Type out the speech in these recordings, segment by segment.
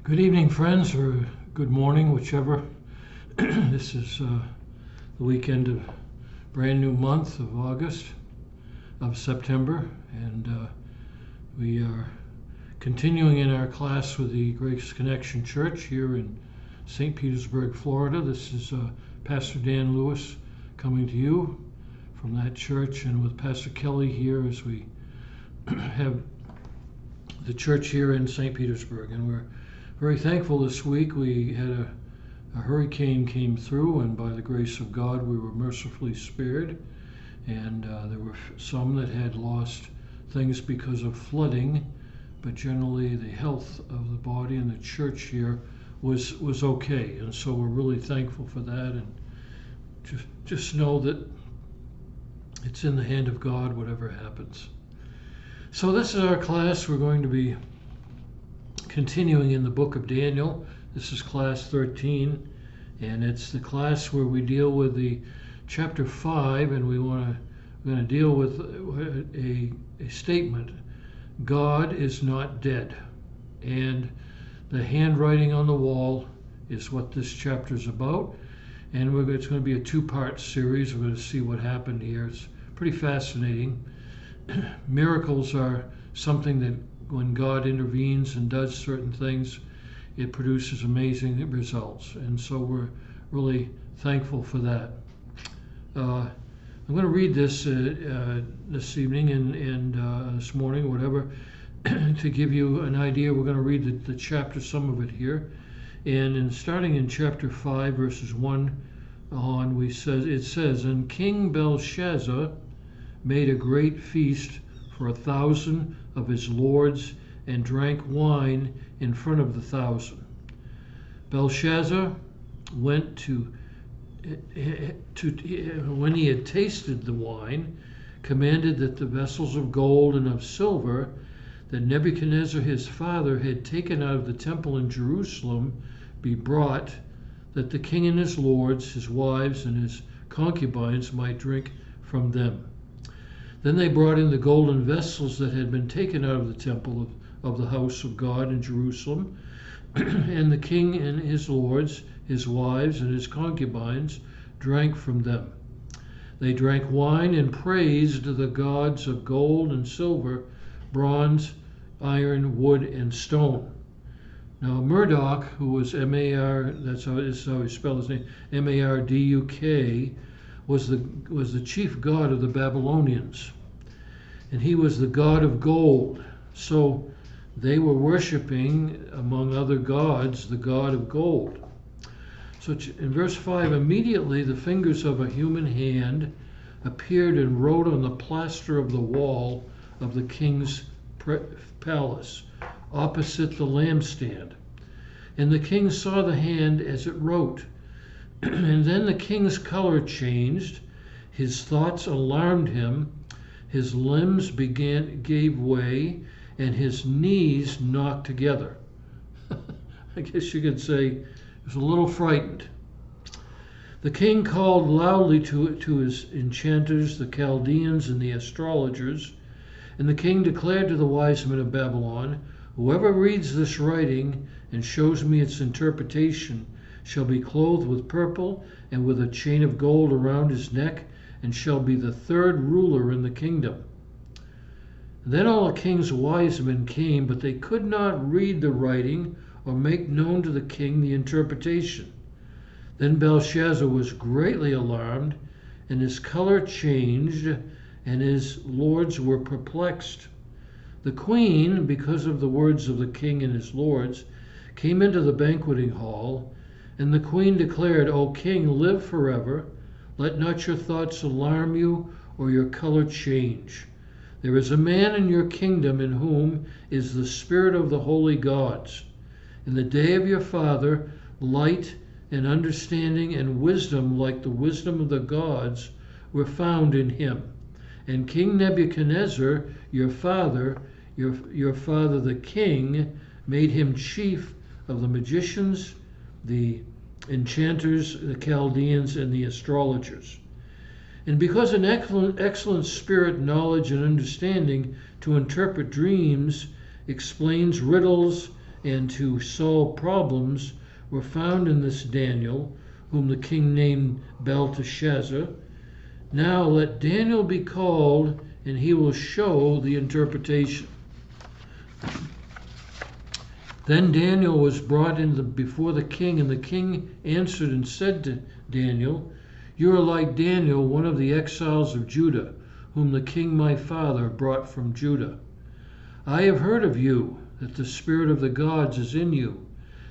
Good evening, friends, or good morning, whichever. This is the weekend of brand new month of September, and we are continuing in our class with the Grace Connection Church here in St. Petersburg, Florida. This is Pastor Dan Lewis coming to you from that church, and with Pastor Kelly here as we have the church here in St. Petersburg. And we're very thankful this week. We had a hurricane came through, and by the grace of God, we were mercifully spared. And there were some that had lost things because of flooding, but generally the health of the body and the church here was okay. And so we're really thankful for that, and just know that it's in the hand of God, whatever happens. So this is our class. We're going to be continuing in the book of Daniel. This is class 13, and it's the class where we deal with the chapter 5, and we're going to deal with a statement: God is not dead. And the handwriting on the wall is what this chapter is about, and it's going to be a two-part series. We're going to see what happened here. It's pretty fascinating. Miracles are something that when God intervenes and does certain things, it produces amazing results. And so we're really thankful for that. I'm going to read this this evening and this morning, whatever, to give you an idea. We're going to read the chapter, some of it here. And starting in chapter 5, verses 1 on, it says, "And King Belshazzar made a great feast for 1,000 of his lords, and drank wine in front of the 1,000. Belshazzar went when he had tasted the wine, commanded that the vessels of gold and of silver that Nebuchadnezzar his father had taken out of the temple in Jerusalem be brought, that the king and his lords, his wives, and his concubines might drink from them. Then they brought in the golden vessels that had been taken out of the temple of the house of God in Jerusalem, and the king and his lords, his wives, and his concubines drank from them. They drank wine and praised the gods of gold and silver, bronze, iron, wood, and stone." Now Marduk, who was that's how he spelled his name, Marduk, was the chief god of the Babylonians, and he was the god of gold. So they were worshiping, among other gods, the god of gold. So in verse 5, "Immediately the fingers of a human hand appeared and wrote on the plaster of the wall of the king's palace, opposite the lampstand. And the king saw the hand as it wrote. And then the king's color changed, his thoughts alarmed him, his limbs gave way, and his knees knocked together." I guess you could say he was a little frightened. "The king called loudly to his enchanters, the Chaldeans, and the astrologers, and the king declared to the wise men of Babylon, 'Whoever reads this writing and shows me its interpretation shall be clothed with purple and with a chain of gold around his neck, and shall be the third ruler in the kingdom.' Then all the king's wise men came, but they could not read the writing or make known to the king the interpretation. Then Belshazzar was greatly alarmed, and his color changed, and his lords were perplexed. The queen, because of the words of the king and his lords, came into the banqueting hall, and the queen declared, 'O king, live forever. Let not your thoughts alarm you or your color change. There is a man in your kingdom in whom is the spirit of the holy gods. In the day of your father, light and understanding and wisdom like the wisdom of the gods were found in him. And King Nebuchadnezzar, your father the king, made him chief of the magicians, the enchanters, the Chaldeans, and the astrologers. And because an excellent spirit, knowledge, and understanding to interpret dreams, explains riddles, and to solve problems were found in this Daniel, whom the king named Belteshazzar. Now let Daniel be called, and he will show the interpretation. Then Daniel was brought before the king, and the king answered and said to Daniel, "You are like Daniel, one of the exiles of Judah, whom the king my father brought from Judah. I have heard of you, that the spirit of the gods is in you,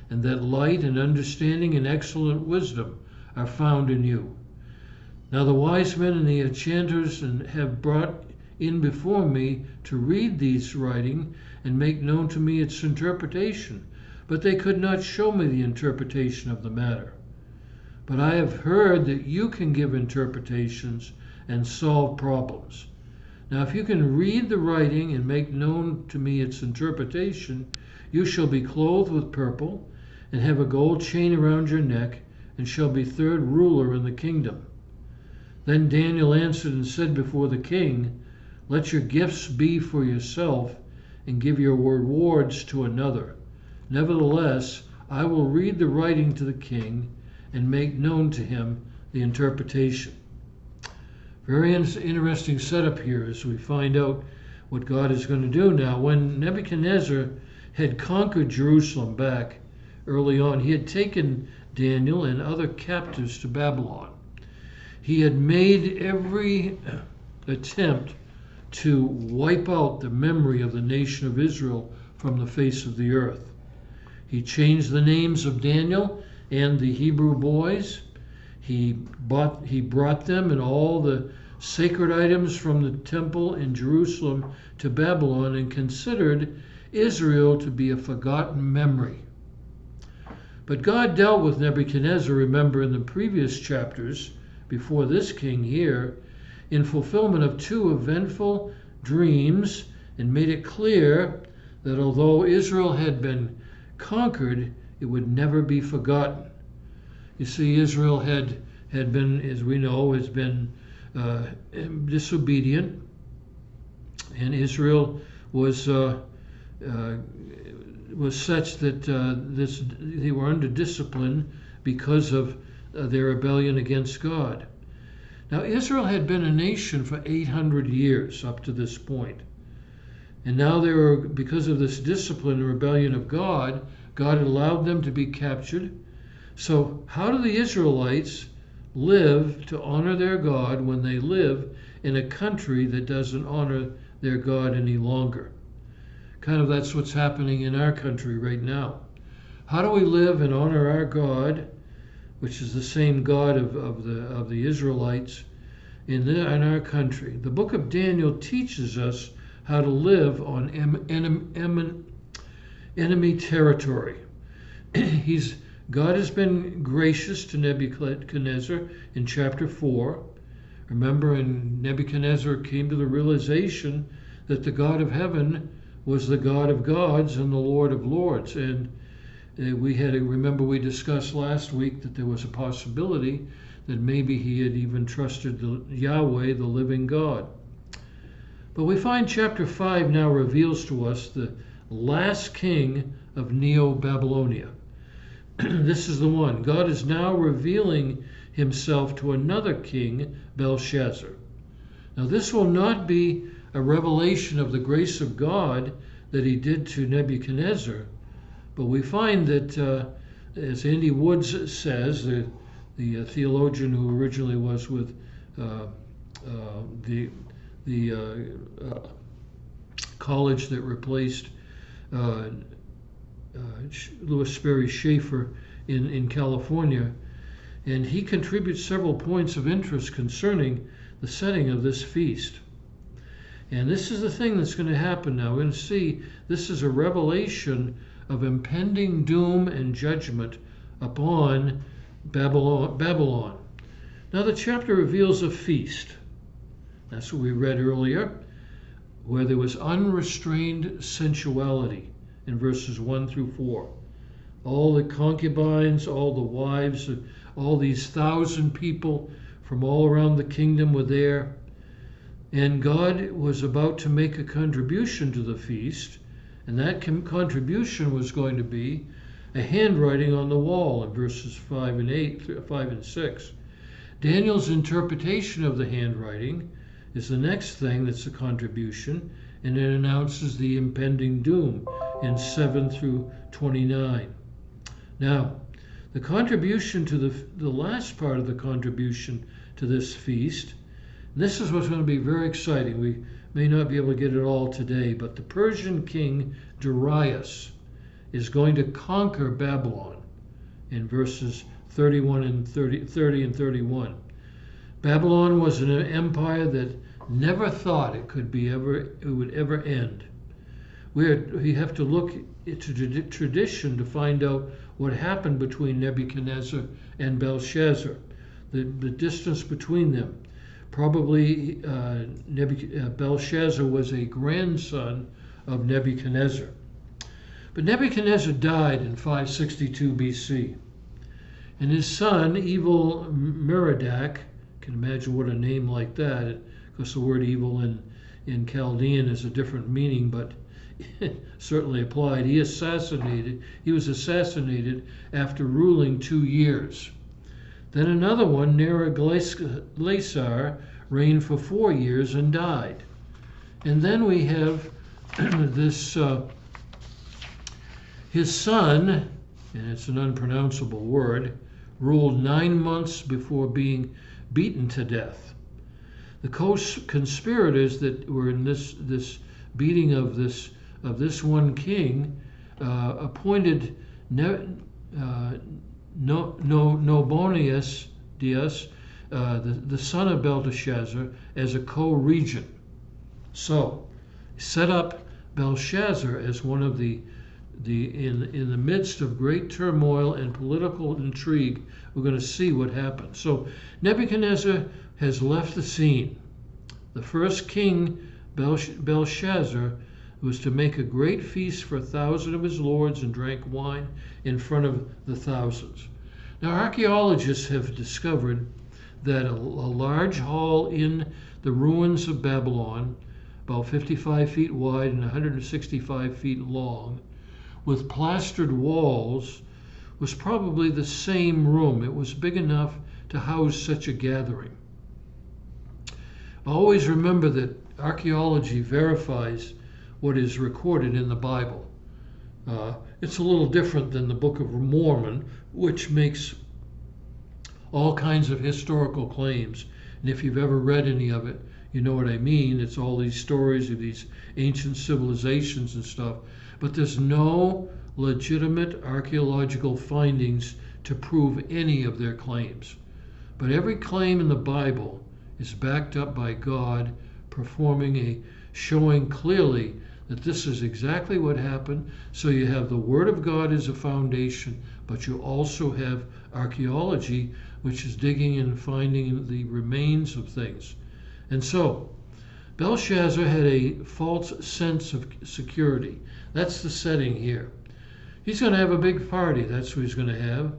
and that light and understanding and excellent wisdom are found in you. Now the wise men and the enchanters have brought in before me to read these writing and make known to me its interpretation, but they could not show me the interpretation of the matter. But I have heard that you can give interpretations and solve problems. Now if you can read the writing and make known to me its interpretation, you shall be clothed with purple and have a gold chain around your neck, and shall be third ruler in the kingdom." Then Daniel answered and said before the king, "Let your gifts be for yourself, and give your rewards to another. Nevertheless, I will read the writing to the king and make known to him the interpretation." Very interesting setup here as we find out what God is going to do now. When Nebuchadnezzar had conquered Jerusalem back early on, he had taken Daniel and other captives to Babylon. He had made every attempt to wipe out the memory of the nation of Israel from the face of the earth. He changed the names of Daniel and the Hebrew boys. He brought them and all the sacred items from the temple in Jerusalem to Babylon, and considered Israel to be a forgotten memory. But God dealt with Nebuchadnezzar, remember, in the previous chapters, before this king here, in fulfillment of two eventful dreams, and made it clear that although Israel had been conquered, it would never be forgotten. You see, Israel had been, as we know, has been disobedient, and Israel was such that they were under discipline because of their rebellion against God. Now, Israel had been a nation for 800 years up to this point. And now they were, because of this discipline and rebellion of God, God had allowed them to be captured. So how do the Israelites live to honor their God when they live in a country that doesn't honor their God any longer? Kind of that's what's happening in our country right now. How do we live and honor our God, which is the same God of the Israelites in our country? The book of Daniel teaches us how to live on enemy territory. God has been gracious to Nebuchadnezzar in chapter 4. Remember, and Nebuchadnezzar came to the realization that the God of heaven was the God of gods and the Lord of lords. And remember we discussed last week that there was a possibility that maybe he had even trusted Yahweh, the living God. But we find chapter 5 now reveals to us the last king of Neo-Babylonia. This is the one. God is now revealing himself to another king, Belshazzar. Now this will not be a revelation of the grace of God that he did to Nebuchadnezzar, but we find that, as Andy Woods says, the theologian who originally was with the college that replaced Louis Sperry Schaefer in California, and he contributes several points of interest concerning the setting of this feast. And this is the thing that's going to happen now. We're going to see this is a revelation of impending doom and judgment upon Babylon. Now the chapter reveals a feast. That's what we read earlier, where there was unrestrained sensuality in verses 1 through 4. All the concubines, all the wives, all these 1,000 people from all around the kingdom were there. And God was about to make a contribution to the feast, And that contribution was going to be a handwriting on the wall in verses 5 and 6. Daniel's interpretation of the handwriting is the next thing that's a contribution, and it announces the impending doom in 7 through 29. Now, the contribution to the last part of the contribution to this feast, this is what's going to be very exciting. We may not be able to get it all today, but the Persian king Darius is going to conquer Babylon in verses 30 and 31. Babylon was an empire that never thought it would ever end. We have to look to tradition to find out what happened between Nebuchadnezzar and Belshazzar, the distance between them. Probably Belshazzar was a grandson of Nebuchadnezzar. But Nebuchadnezzar died in 562 BC, and his son, evil Merodach, can imagine what a name like that, because the word evil in Chaldean is a different meaning, but certainly applied. He was assassinated after ruling 2 years. Then another one, Neriglissar, reigned for 4 years and died. And then we have this, his son, and it's an unpronounceable word, ruled 9 months before being beaten to death. The conspirators that were in this beating of this one king appointed Nabonidus, the son of Belteshazzar, as a co-regent. So, set up Belshazzar as one of in the midst of great turmoil and political intrigue. We're going to see what happens. So Nebuchadnezzar has left the scene. The first king, Belshazzar, was to make a great feast for 1,000 of his lords and drank wine in front of the thousands. Now, archaeologists have discovered that a large hall in the ruins of Babylon, about 55 feet wide and 165 feet long, with plastered walls, was probably the same room. It was big enough to house such a gathering. Always remember that archaeology verifies what is recorded in the Bible. It's a little different than the Book of Mormon, which makes all kinds of historical claims. And if you've ever read any of it, you know what I mean. It's all these stories of these ancient civilizations and stuff. But there's no legitimate archaeological findings to prove any of their claims. But every claim in the Bible is backed up by God showing clearly that this is exactly what happened. So you have the Word of God as a foundation, but you also have archaeology, which is digging and finding the remains of things. And so Belshazzar had a false sense of security. That's the setting here. He's going to have a big party. That's what he's going to have.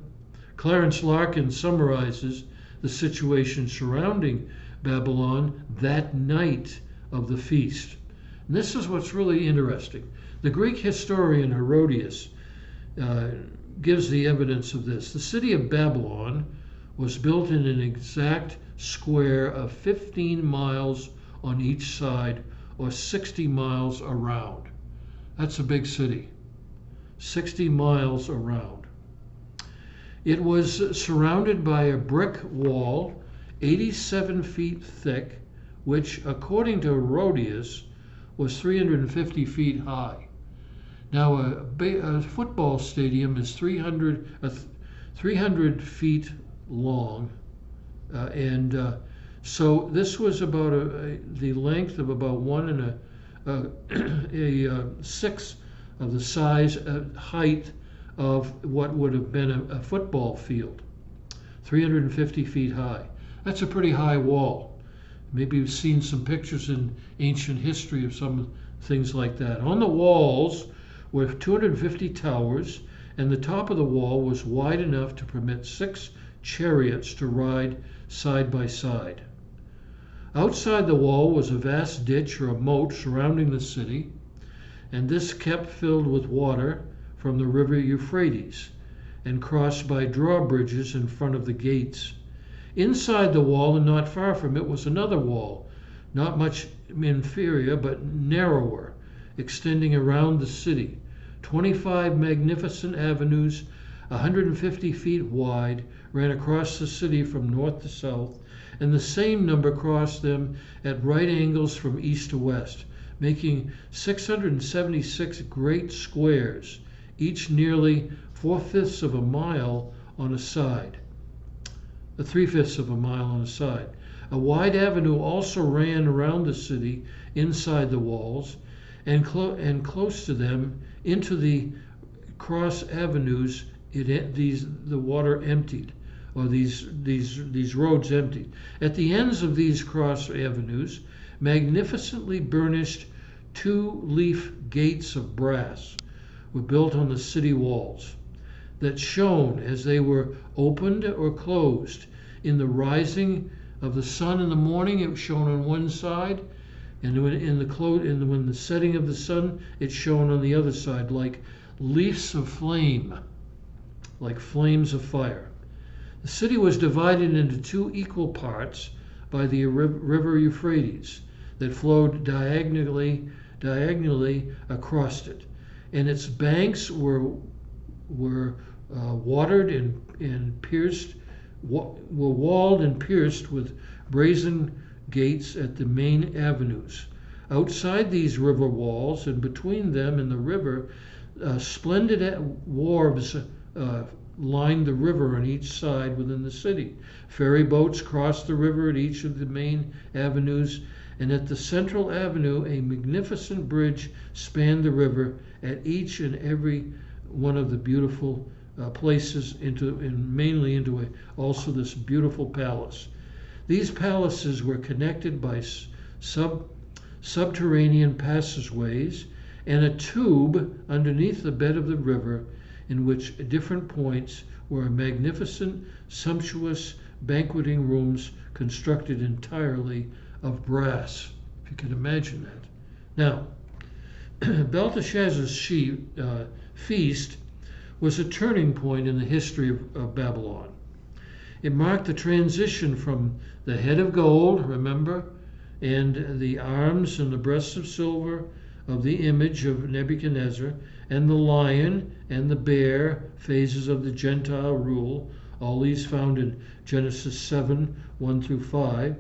Clarence Larkin summarizes the situation surrounding Babylon that night of the feast. And this is what's really interesting. The Greek historian Herodotus gives the evidence of this. The city of Babylon was built in an exact square of 15 miles on each side, or 60 miles around. That's a big city. 60 miles around. It was surrounded by a brick wall 87 feet thick, which, according to Herodotus, was 350 feet high. Now, a football stadium is 300 feet long, and so this was about the length of about 1 1/6 of the size, height of what would have been a football field, 350 feet high. That's a pretty high wall. Maybe you've seen some pictures in ancient history of some things like that. On the walls were 250 towers, and the top of the wall was wide enough to permit 6 chariots to ride side by side. Outside the wall was a vast ditch or a moat surrounding the city, and this kept filled with water from the river Euphrates, and crossed by drawbridges in front of the gates. Inside the wall and not far from it was another wall, not much inferior but narrower, extending around the city. 25 magnificent avenues, 150 feet wide, ran across the city from north to south, and the same number crossed them at right angles from east to west, making 676 great squares, each nearly 4/5 of a mile on a side. 3/5 of a mile on a side. A wide avenue also ran around the city inside the walls, and close to them into the cross avenues the water emptied, or these roads emptied. At the ends of these cross avenues, magnificently burnished 2-leaf gates of brass were built on the city walls that shone as they were opened or closed. In the rising of the sun in the morning, it shone on one side, and when the setting of the sun, it shone on the other side, like leaves of flame, like flames of fire. The city was divided into 2 equal parts by the river Euphrates that flowed diagonally across it, and its banks were watered and pierced, were walled and pierced with brazen gates at the main avenues. Outside these river walls and between them and the river, splendid wharves lined the river on each side within the city. Ferry boats crossed the river at each of the main avenues, and at the central avenue a magnificent bridge spanned the river at each and every one of the beautiful places mainly into also this beautiful palace. These palaces were connected by subterranean passageways and a tube underneath the bed of the river, in which at different points were magnificent, sumptuous banqueting rooms constructed entirely of brass, if you can imagine that. Now, Belteshazzar's feast was a turning point in the history of Babylon. It marked the transition from the head of gold, remember, and the arms and the breasts of silver of the image of Nebuchadnezzar, and the lion and the bear phases of the Gentile rule, all these found in Genesis 7, 1 through 5.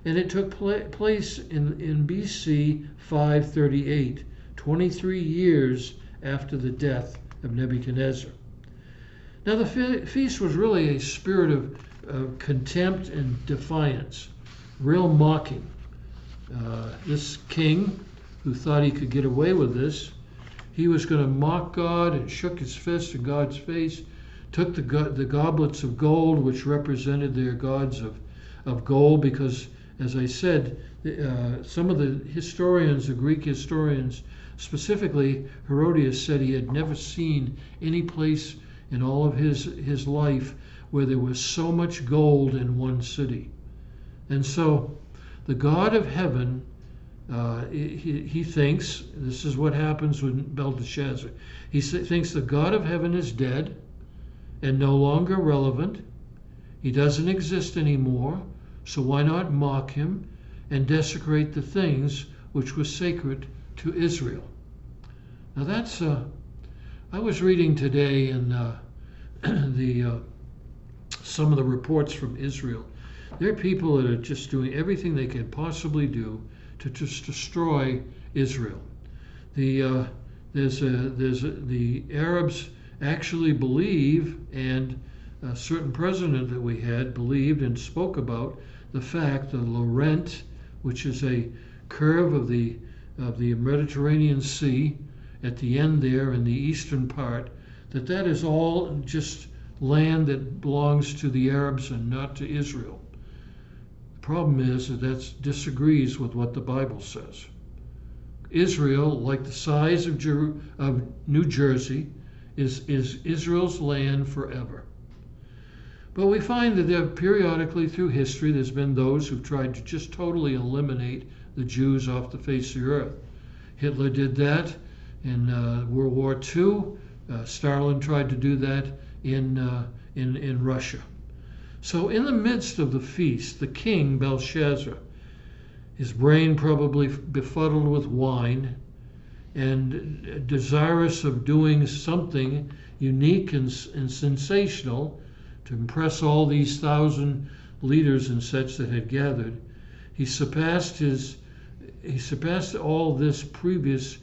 And it took place in BC 538, 23 years after the death of Nebuchadnezzar. Now the feast was really a spirit of contempt and defiance, real mocking. This king, who thought he could get away with this, he was going to mock God and shook his fist in God's face, took the goblets of gold, which represented their gods of gold, because, as I said, some of the historians, the Greek historians, specifically Herodotus, said he had never seen any place in all of his life where there was so much gold in one city. And so the God of heaven, he thinks, this is what happens with Belteshazzar, he thinks the God of heaven is dead and no longer relevant. He doesn't exist anymore, so why not mock him and desecrate the things which were sacred to Israel? Now that's, I was reading today in some of the reports from Israel. There are people that are just doing everything they can possibly do to just destroy Israel. The Arabs actually believe, and a certain president that we had believed and spoke about the fact that Lorient, which is a curve of the Mediterranean Sea at the end there in the eastern part, that is all just land that belongs to the Arabs and not to Israel. The problem is that disagrees with what the Bible says. Israel, like the size of New Jersey, is Israel's land forever. But we find that there periodically through history there's been those who've tried to just totally eliminate the Jews off the face of the earth. Hitler did that. in World War II. Stalin tried to do that in Russia. So in the midst of the feast, the king Belshazzar, his brain probably befuddled with wine, and desirous of doing something unique and sensational to impress all these 1,000 leaders and such that had gathered, he surpassed all this previous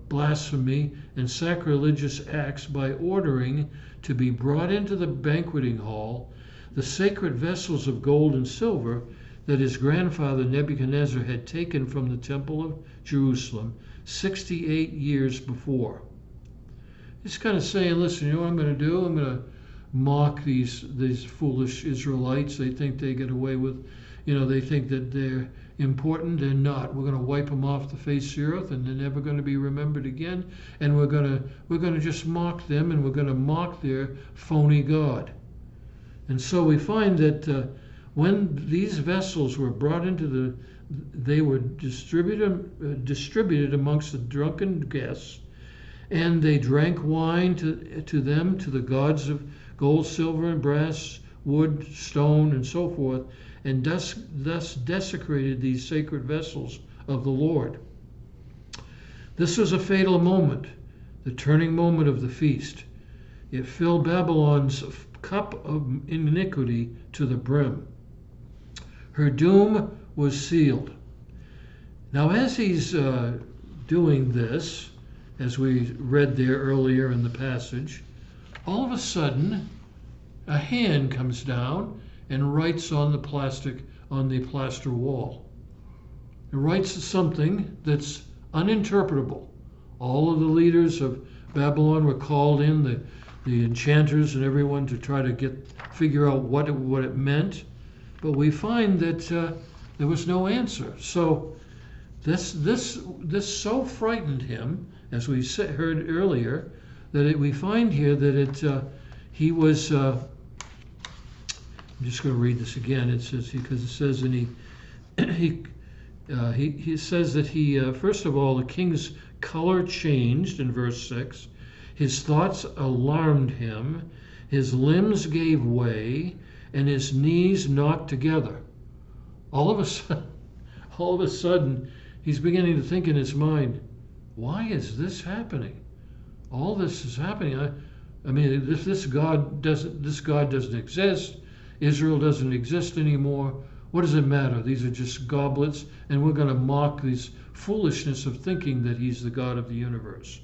blasphemy and sacrilegious acts by ordering to be brought into the banqueting hall the sacred vessels of gold and silver that his grandfather Nebuchadnezzar had taken from the temple of Jerusalem 68 years before. He's kind of saying, listen, you know what I'm going to do? I'm going to mock these foolish Israelites. They think they get away with, they think that they're important. They're not. We're going to wipe them off the face of the earth, and they're never going to be remembered again. And we're going to just mock them, and we're going to mock their phony God. And so we find that when these vessels were brought into they were distributed amongst the drunken guests, and they drank wine to the gods of gold, silver, and brass, wood, stone, and so forth, and thus desecrated these sacred vessels of the Lord. This was a fatal moment, the turning moment of the feast. It filled Babylon's cup of iniquity to the brim. Her doom was sealed. Now, as he's doing this, as we read there earlier in the passage, all of a sudden, a hand comes down and writes on the plaster wall. It writes something that's uninterpretable. All of the leaders of Babylon were called in, the enchanters and everyone, to try to figure out what it meant. But we find that there was no answer. So this so frightened him, as we heard earlier, that we find here that he was. I'm just going to read this again. It says, because it says, and he says that he first of all, the king's color changed in verse 6. His thoughts alarmed him. His limbs gave way, and his knees knocked together. All of a sudden, he's beginning to think in his mind, why is this happening? All this is happening. I mean, this God doesn't exist. Israel doesn't exist anymore. What does it matter? These are just goblets, and we're going to mock this foolishness of thinking that he's the God of the universe.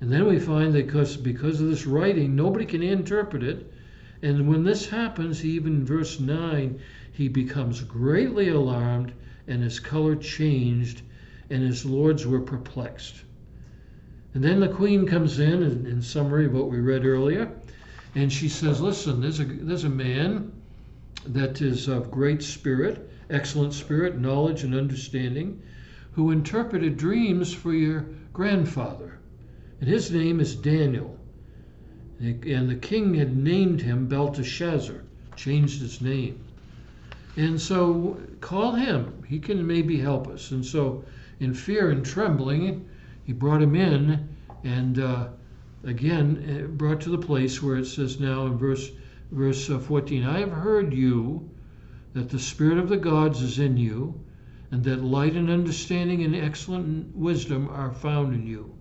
And then we find that because of this writing, nobody can interpret it. And when this happens, even in verse 9, he becomes greatly alarmed, and his color changed, and his lords were perplexed. And then the queen comes in summary of what we read earlier, and she says, listen, there's a man that is of great spirit, excellent spirit, knowledge, and understanding, who interpreted dreams for your grandfather. And his name is Daniel. And the king had named him Belteshazzar, changed his name. And so call him. He can maybe help us. And so in fear and trembling, he brought him in, and again brought to the place where it says now in verse 14, I have heard you, that the spirit of the gods is in you, and that light and understanding and excellent wisdom are found in you.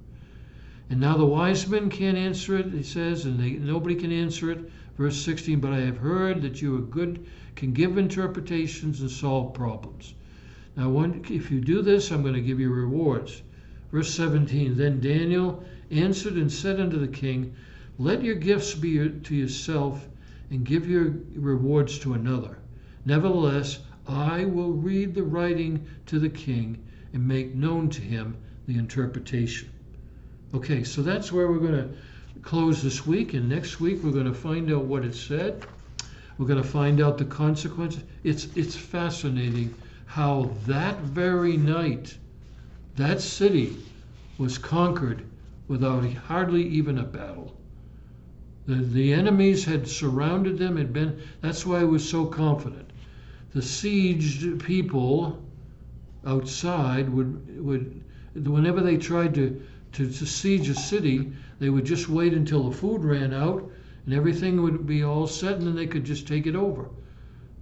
And now the wise men can't answer it, he says, and nobody can answer it. Verse 16, but I have heard that you are good, can give interpretations and solve problems. Now, if you do this, I'm going to give you rewards. Verse 17, then Daniel answered and said unto the king, let your gifts be to yourself, and give your rewards to another. Nevertheless, I will read the writing to the king and make known to him the interpretation. Okay, so that's where we're going to close this week, and next week we're going to find out what it said. We're going to find out the consequences. It's fascinating how that very night that city was conquered without hardly even a battle. The enemies had surrounded them. That's why I was so confident. The sieged people outside would whenever they tried to to siege a city, they would just wait until the food ran out and everything would be all set, and then they could just take it over.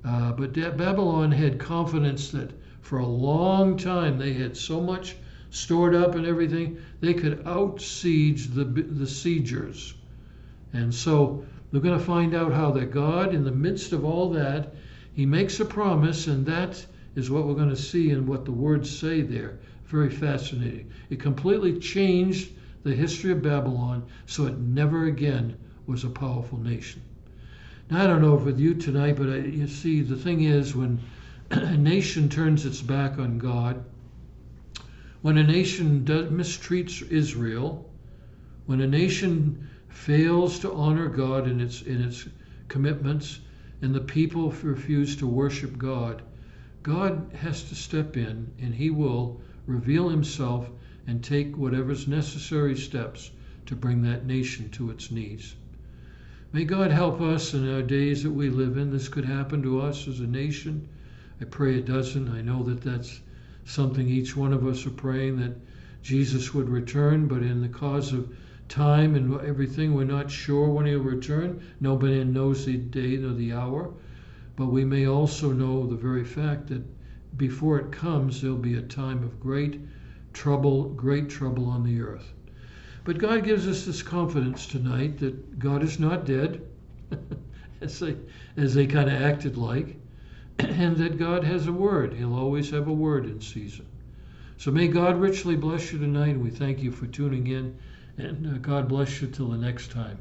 But Babylon had confidence that for a long time they had so much stored up and everything, they could out-siege the siegers. And so we're going to find out how that God, in the midst of all that, he makes a promise, and that is what we're going to see in what the words say there. Very fascinating. It completely changed the history of Babylon, so it never again was a powerful nation. Now, I don't know if with you tonight, but you see, the thing is, when a nation turns its back on God, when a nation mistreats Israel, when a nation fails to honor God in its commitments, and the people refuse to worship God, God has to step in, and he will reveal himself and take whatever's necessary steps to bring that nation to its knees. May God help us in our days that we live in. This could happen to us as a nation. I pray it doesn't. I know that that's something each one of us are praying, that Jesus would return, but in the cause of time and everything, we're not sure when he'll return. Nobody knows the day or the hour. But we may also know the very fact that before it comes, there'll be a time of great trouble on the earth. But God gives us this confidence tonight that God is not dead, as they kind of acted like, and that God has a word. He'll always have a word in season. So may God richly bless you tonight, and we thank you for tuning in, and God bless you till the next time.